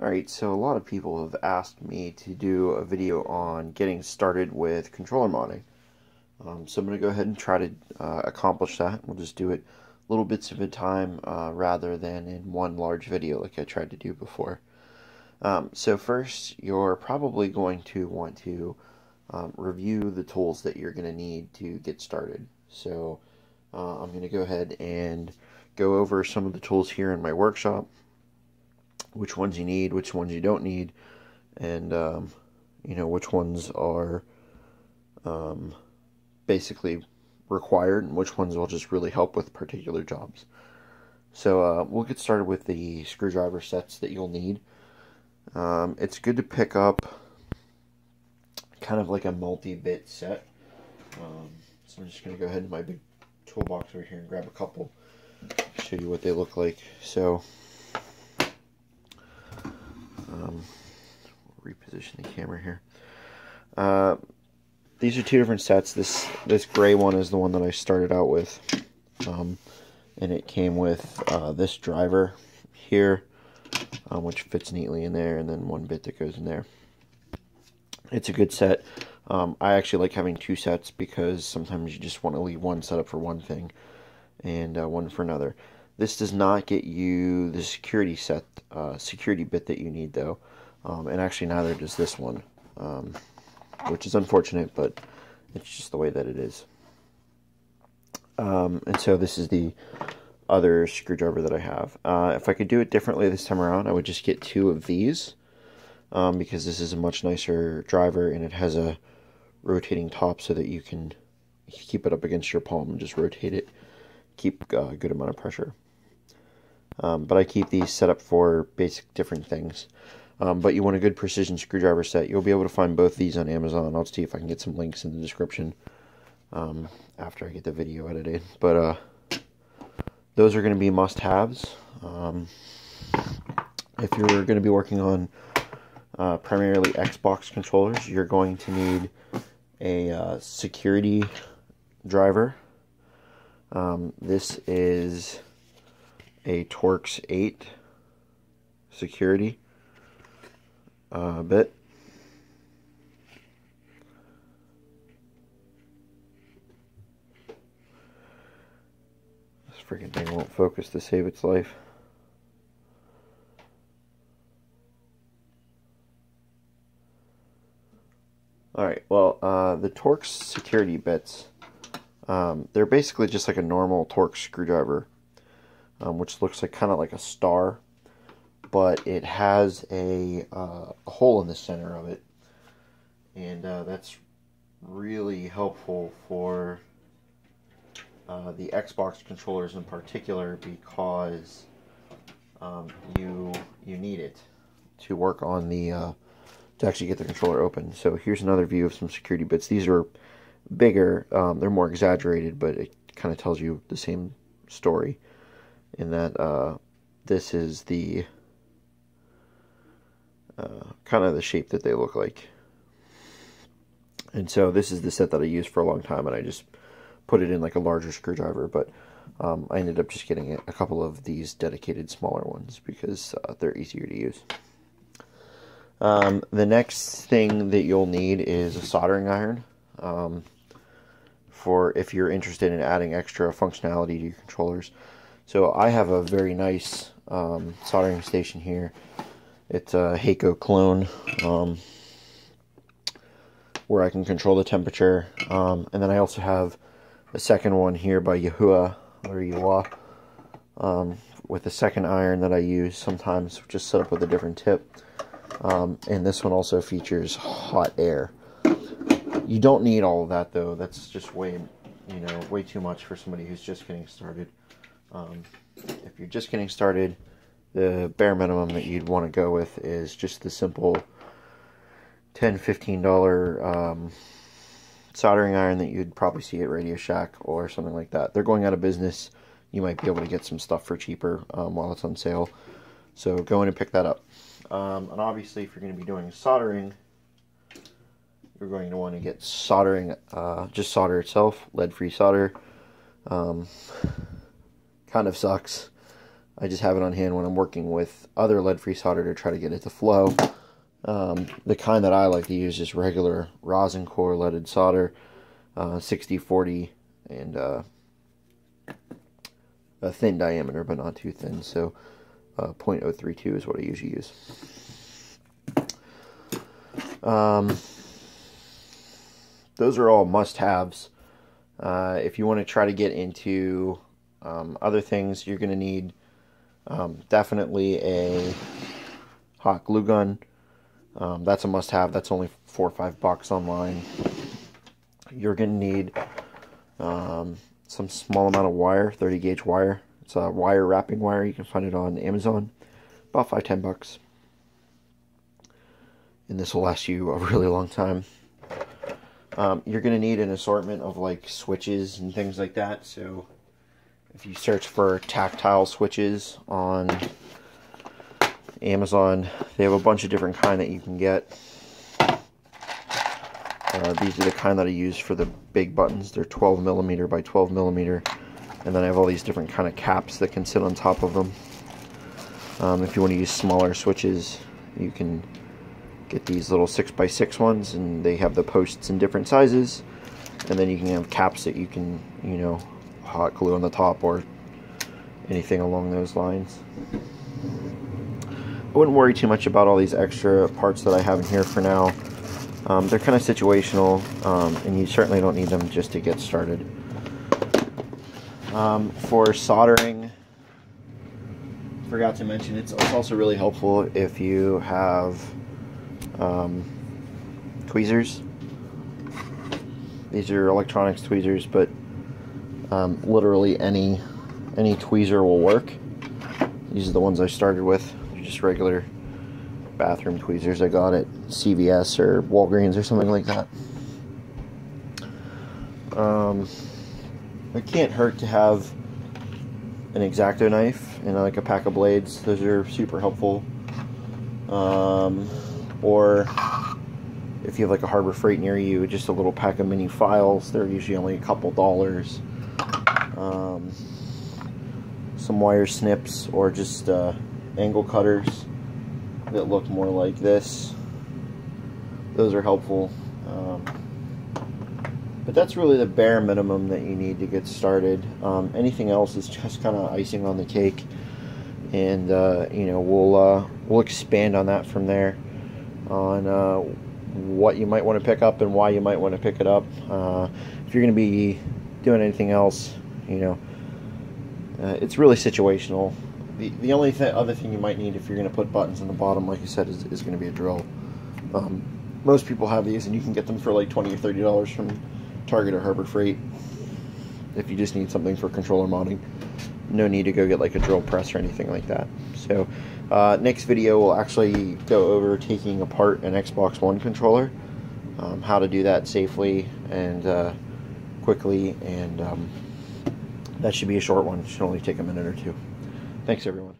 Alright, so a lot of people have asked me to do a video on getting started with controller modding. So I'm going to go ahead and try to accomplish that. We'll just do it little bits of a time rather than in one large video like I tried to do before. So first, you're probably going to want to review the tools that you're going to need to get started. So I'm going to go ahead and go over some of the tools here in my workshop, which ones you need, which ones you don't need, and which ones are basically required and which ones will just really help with particular jobs. So we'll get started with the screwdriver sets that you'll need. It's good to pick up kind of like a multi-bit set. So I'm just going to go ahead in my big toolbox over here and grab a couple, show you what they look like. So reposition the camera here. These are two different sets. This gray one is the one that I started out with, and it came with this driver here, which fits neatly in there, and then one bit that goes in there. It's a good set. I actually like having two sets because sometimes you just want to leave one set up for one thing and one for another. This does not get you the security bit that you need though, and actually neither does this one, which is unfortunate, but it's just the way that it is. And so this is the other screwdriver that I have. If I could do it differently this time around, I would just get two of these, because this is a much nicer driver and it has a rotating top so that you can keep it up against your palm and just rotate it, keep a good amount of pressure. But I keep these set up for basic different things. But you want a good precision screwdriver set. You'll be able to find both these on Amazon. I'll see if I can get some links in the description after I get the video edited. But those are going to be must-haves. If you're going to be working on primarily Xbox controllers, you're going to need a security driver. This is a Torx 8 security bit. This freaking thing won't focus to save its life. Alright, well, the Torx security bits, they're basically just like a normal Torx screwdriver, which looks like kind of like a star, but it has a hole in the center of it, and that's really helpful for the Xbox controllers in particular, because you need it to work on the to actually get the controller open. So here's another view of some security bits. These are bigger, they're more exaggerated, but it kind of tells you the same story in that this is the kind of the shape that they look like. And so this is the set that I used for a long time, and I just put it in like a larger screwdriver, but I ended up just getting a couple of these dedicated smaller ones because they're easier to use. The next thing that you'll need is a soldering iron, for if you're interested in adding extra functionality to your controllers. So I have a very nice soldering station here. It's a Hakko clone, where I can control the temperature, and then I also have a second one here by Yahua, with a second iron that I use sometimes, just set up with a different tip. And this one also features hot air. You don't need all of that though. That's just way too much for somebody who's just getting started. If you're just getting started, the bare minimum that you'd want to go with is just the simple $10–15 soldering iron that you'd probably see at Radio Shack or something like that. They're going out of business. You might be able to get some stuff for cheaper while it's on sale. So go in and pick that up. And obviously, if you're going to be doing soldering, you're going to want to get soldering, just solder itself, lead-free solder. Kind of sucks. I just have it on hand when I'm working with other lead-free solder to try to get it to flow. The kind that I like to use is regular rosin core leaded solder, 60-40, and a thin diameter, but not too thin, so 0.032 is what I usually use. Those are all must-haves. If you want to try to get into other things, you're going to need definitely a hot glue gun. That's a must-have. That's only $4 or $5 online. You're going to need some small amount of wire, 30 gauge wire. It's a wire wrapping wire. You can find it on Amazon, about $5-10. And this will last you a really long time. You're going to need an assortment of like switches and things like that. So if you search for tactile switches on Amazon, they have a bunch of different kind that you can get. These are the kind that I use for the big buttons. They're 12mm by 12mm, and then I have all these different kind of caps that can sit on top of them. If you want to use smaller switches, you can get these little 6x6 ones, and they have the posts in different sizes, and then you can have caps that you can, you know, hot glue on the top or anything along those lines. I wouldn't worry too much about all these extra parts that I have in here for now. They're kind of situational, and you certainly don't need them just to get started. For soldering, forgot to mention, it's also really helpful if you have tweezers. These are electronics tweezers, but literally any tweezer will work. These are the ones I started with. They're just regular bathroom tweezers I got at CVS or Walgreens or something like that. It can't hurt to have an X-Acto knife and like a pack of blades. Those are super helpful. Or if you have like a Harbor Freight near you, just a little pack of mini files. They're usually only a couple dollars. Some wire snips, or just angle cutters that look more like this. Those are helpful. But that's really the bare minimum that you need to get started. Anything else is just kind of icing on the cake, and you know, we'll expand on that from there, on what you might want to pick up and why you might want to pick it up. If you're going to be doing anything else, you know, it's really situational. The only other thing you might need if you're going to put buttons on the bottom, like you said, is going to be a drill. Most people have these, and you can get them for like $20 or $30 from Target or Harbor Freight if you just need something for controller modding. No need to go get like a drill press or anything like that. So next video will actually go over taking apart an Xbox One controller, how to do that safely and quickly, and that should be a short one. It should only take a minute or two. Thanks, everyone.